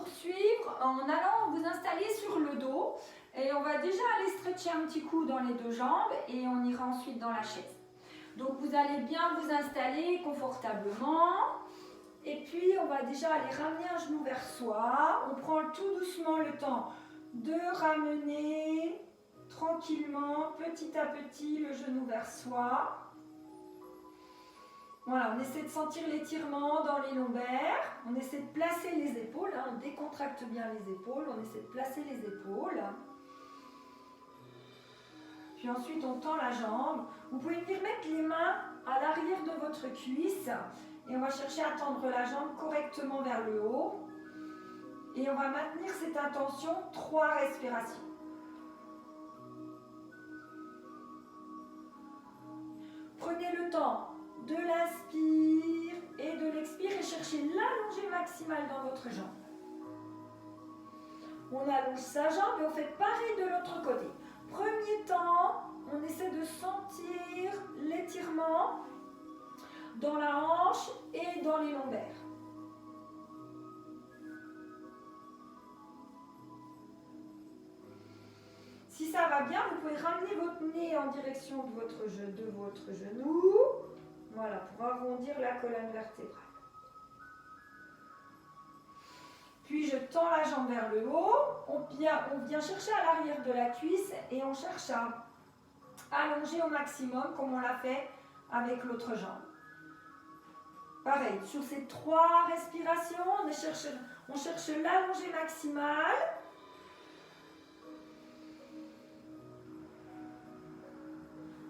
poursuivre en allant vous installer sur le dos. Et on va déjà aller stretcher un petit coup dans les deux jambes et on ira ensuite dans la chaise. Donc vous allez bien vous installer confortablement. Et puis on va déjà aller ramener un genou vers soi. On prend tout doucement le temps de ramener tranquillement, petit à petit, le genou vers soi. Voilà, on essaie de sentir l'étirement dans les lombaires. On essaie de placer les épaules. Hein, on décontracte bien les épaules. On essaie de placer les épaules. Puis ensuite, on tend la jambe. Vous pouvez venir mettre les mains à l'arrière de votre cuisse. Et on va chercher à tendre la jambe correctement vers le haut. Et on va maintenir cette intention 3 respirations. Prenez le temps de l'inspire et de l'expire et cherchez l'allongée maximale dans votre jambe. On allonge sa jambe et on fait pareil de l'autre côté. Premier temps, on essaie de sentir l'étirement dans la hanche et dans les lombaires. Si ça va bien, vous pouvez ramener votre nez en direction de votre genou. Voilà, pour arrondir la colonne vertébrale. Puis je tends la jambe vers le haut. On vient chercher à l'arrière de la cuisse et on cherche à allonger au maximum comme on l'a fait avec l'autre jambe. Pareil, sur ces 3 respirations, on cherche l'allongée maximale.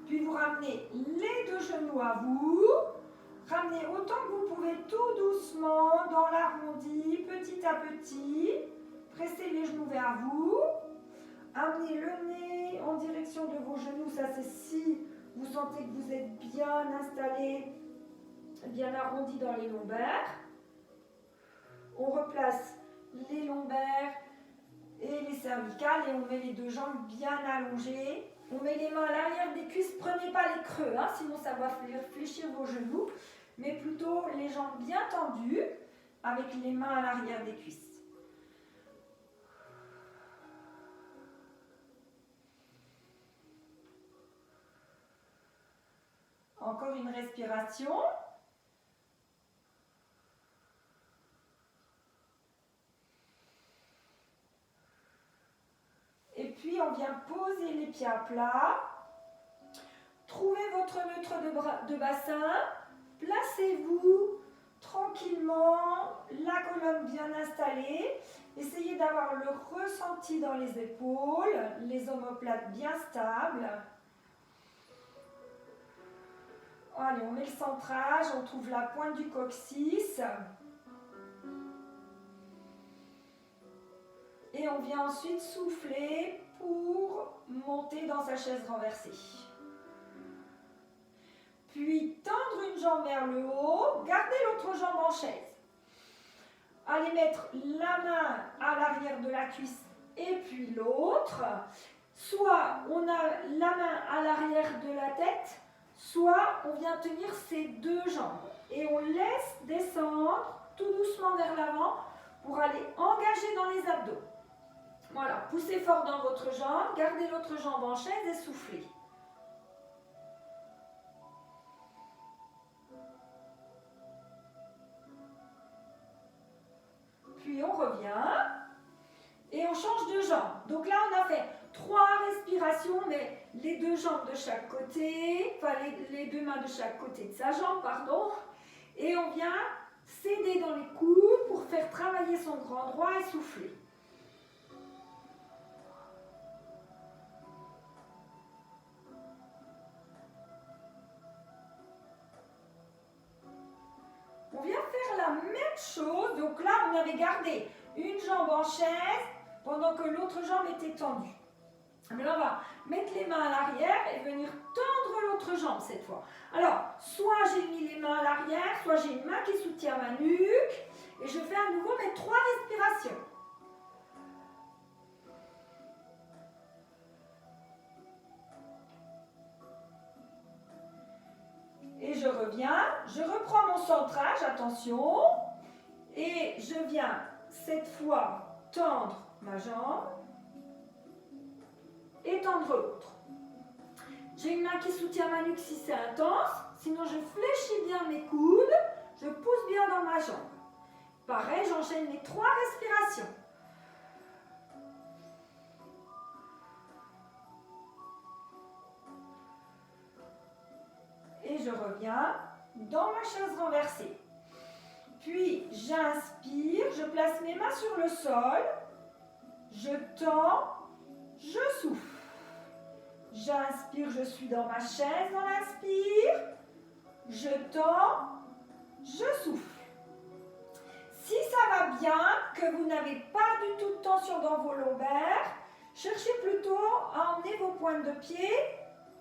Puis vous ramenez les 2 genoux à vous. Ramenez autant que vous pouvez tout doucement dans l'arrondi, petit à petit. Pressez les genoux vers vous. Amenez le nez en direction de vos genoux. Ça, c'est si vous sentez que vous êtes bien installé, bien arrondi dans les lombaires. On replace les lombaires et les cervicales et on met les 2 jambes bien allongées. On met les mains à l'arrière des cuisses, prenez pas les creux, hein, sinon ça va fléchir vos genoux, mais plutôt les jambes bien tendues avec les mains à l'arrière des cuisses. Encore une respiration. Et puis on vient poser les pieds à plat. Trouvez votre neutre de bassin. Placez-vous tranquillement, la colonne bien installée. Essayez d'avoir le ressenti dans les épaules, les omoplates bien stables. Allez, on met le centrage, on trouve la pointe du coccyx. Et on vient ensuite souffler pour monter dans sa chaise renversée. Puis tendre une jambe vers le haut, gardez l'autre jambe en chaise. Allez mettre la main à l'arrière de la cuisse et puis l'autre. Soit on a la main à l'arrière de la tête, soit on vient tenir ces 2 jambes. Et on laisse descendre tout doucement vers l'avant pour aller engager dans les abdos. Voilà, poussez fort dans votre jambe, gardez l'autre jambe en chaise et soufflez. Puis on revient et on change de jambe. Donc là, on a fait 3 respirations, mais les 2 jambes de chaque côté, enfin les 2 mains de chaque côté de sa jambe, pardon. Et on vient s'aider dans les coudes pour faire travailler son grand droit et souffler. On vient faire la même chose. Donc là, on avait gardé une jambe en chaise pendant que l'autre jambe était tendue. Mais là, on va mettre les mains à l'arrière et venir tendre l'autre jambe cette fois. Alors, soit j'ai mis les mains à l'arrière, soit j'ai une main qui soutient ma nuque. Et je fais à nouveau mes 3 respirations. Et je reviens, je reprends mon centrage, attention. Et je viens cette fois tendre ma jambe et tendre l'autre. J'ai une main qui soutient ma nuque si c'est intense, sinon je fléchis bien mes coudes, je pousse bien dans ma jambe. Pareil, j'enchaîne les 3 respirations. Et je reviens dans ma chaise renversée. Puis j'inspire, je place mes mains sur le sol, je tends, je souffle. J'inspire, je suis dans ma chaise dans l'inspire, je tends, je souffle. Si ça va bien, que vous n'avez pas du tout de tension dans vos lombaires, cherchez plutôt à emmener vos pointes de pied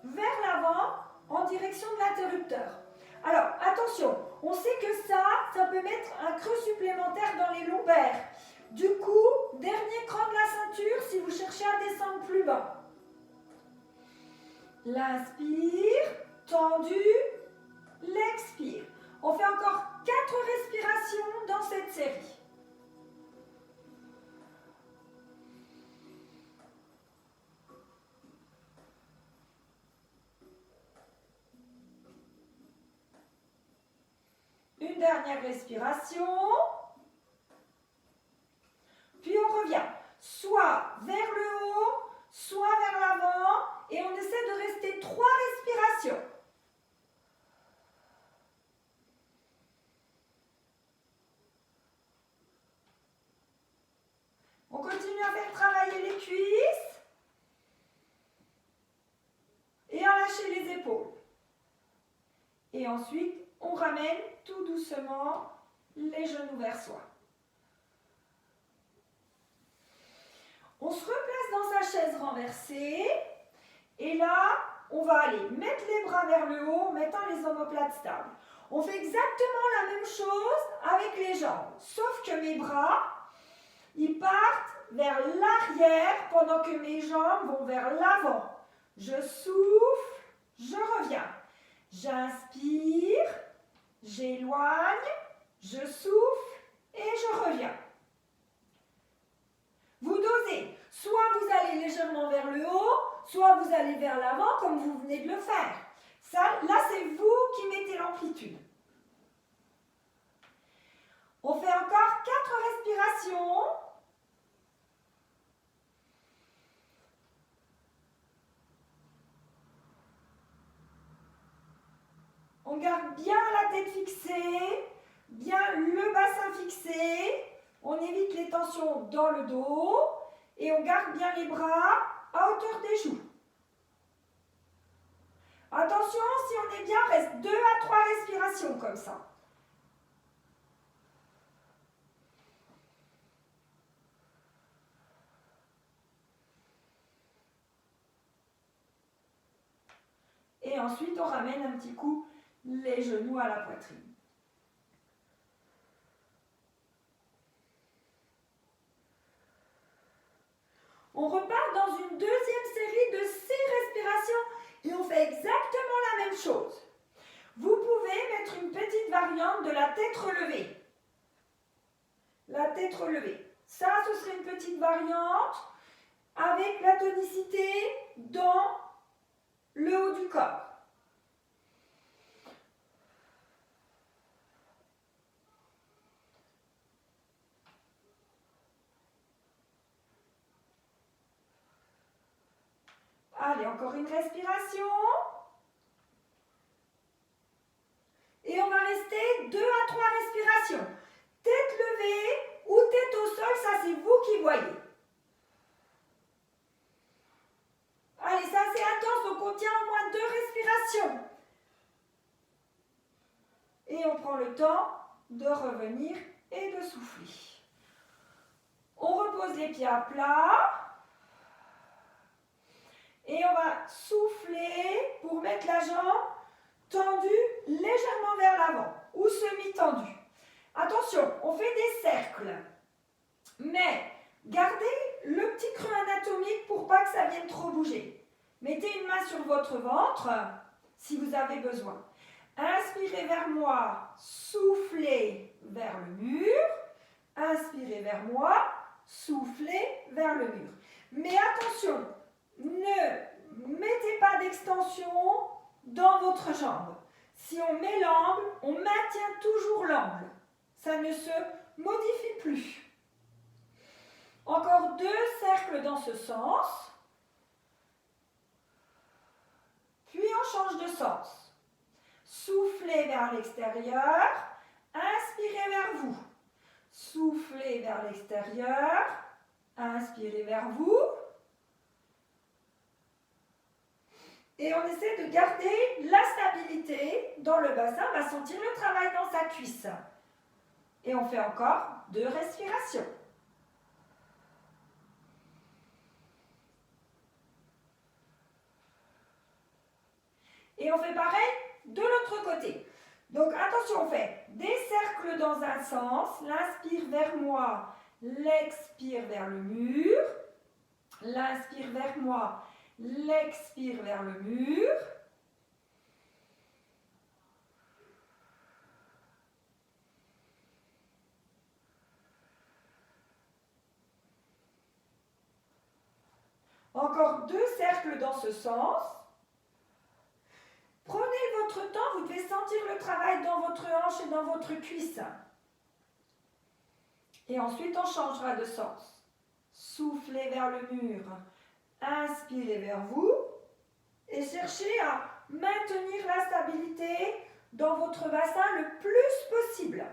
vers l'avant en direction de l'interrupteur. Alors, attention, on sait que ça peut mettre un creux supplémentaire dans les lombaires. Du coup, dernier cran de la ceinture si vous cherchez à descendre plus bas. L'inspire, tendu, l'expire. On fait encore 4 respirations dans cette série. Une dernière respiration. Puis on revient soit vers le haut, soit vers l'avant. Et on essaie de rester 3 respirations. On continue à faire travailler les cuisses. Et à lâcher les épaules. Et ensuite, on ramène tout doucement les genoux vers soi. On se replace dans sa chaise renversée. Et là, on va aller mettre les bras vers le haut en mettant les omoplates stables. On fait exactement la même chose avec les jambes. Sauf que mes bras, ils partent vers l'arrière pendant que mes jambes vont vers l'avant. Je souffle, je reviens. J'inspire, j'éloigne, je souffle et je reviens. Vous dosez. Soit vous allez légèrement vers le haut, soit vous allez vers l'avant comme vous venez de le faire. Ça, là, c'est vous qui mettez l'amplitude. On fait encore 4 respirations. On garde bien la tête fixée, bien le bassin fixé. On évite les tensions dans le dos et on garde bien les bras à hauteur des joues. Attention, si on est bien, reste 2 à 3 respirations comme ça. Et ensuite, on ramène un petit coup les genoux à la poitrine. On repart dans une deuxième série de 6 respirations et on fait exactement la même chose. Vous pouvez mettre une petite variante de la tête relevée. La tête relevée. Ça, ce serait une petite variante avec la tonicité dans le haut du corps. Allez, encore une respiration. Et on va rester 2 à 3 respirations. Tête levée ou tête au sol, ça c'est vous qui voyez. Allez, ça c'est intense, donc on tient au moins 2 respirations. Et on prend le temps de revenir et de souffler. On repose les pieds à plat. Et on va souffler pour mettre la jambe tendue légèrement vers l'avant ou semi-tendue. Attention, on fait des cercles. Mais gardez le petit creux anatomique pour pas que ça vienne trop bouger. Mettez une main sur votre ventre si vous avez besoin. Inspirez vers moi, soufflez vers le mur. inspirez vers moi, soufflez vers le mur. Mais attention, ne mettez pas d'extension dans votre jambe. Si on met l'angle, on maintient toujours l'angle. Ça ne se modifie plus. Encore 2 cercles dans ce sens. Puis on change de sens. Soufflez vers l'extérieur, inspirez vers vous. Soufflez vers l'extérieur, inspirez vers vous. Et on essaie de garder la stabilité dans le bassin. On va sentir le travail dans sa cuisse. Et on fait encore 2 respirations. Et on fait pareil de l'autre côté. Donc attention, on fait des cercles dans un sens. L'inspire vers moi, l'expire vers le mur. L'inspire vers moi, l'expire vers le mur. Encore 2 cercles dans ce sens. Prenez votre temps, vous devez sentir le travail dans votre hanche et dans votre cuisse. Et ensuite, on changera de sens. Soufflez vers le mur, inspirez vers vous et cherchez à maintenir la stabilité dans votre bassin le plus possible.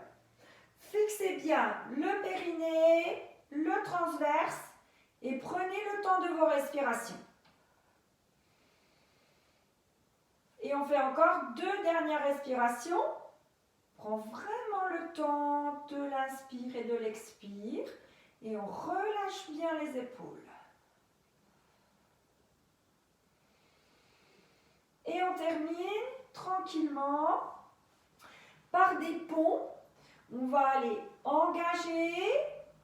Fixez bien le périnée, le transverse et prenez le temps de vos respirations. Et on fait encore 2 dernières respirations. Prends vraiment le temps de l'inspire et de l'expire. Et on relâche bien les épaules. Et on termine tranquillement par des ponts. On va aller engager,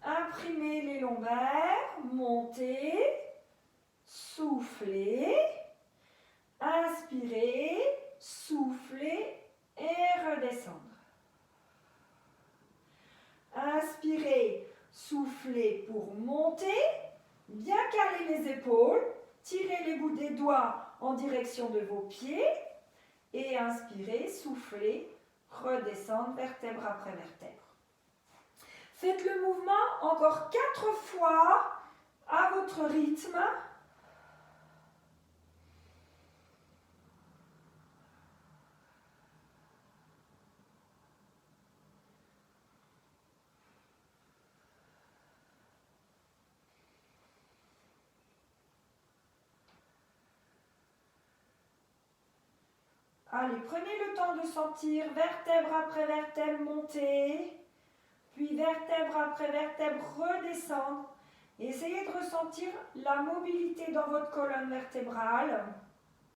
imprimer les lombaires, monter, souffler. Inspirez, soufflez et redescendre. Inspirez, soufflez pour monter, bien caler les épaules, tirez les bouts des doigts en direction de vos pieds et inspirez, soufflez, redescendre vertèbre après vertèbre. Faites le mouvement encore 4 fois à votre rythme. Allez, prenez le temps de sentir vertèbre après vertèbre monter, puis vertèbre après vertèbre redescendre. Essayez de ressentir la mobilité dans votre colonne vertébrale.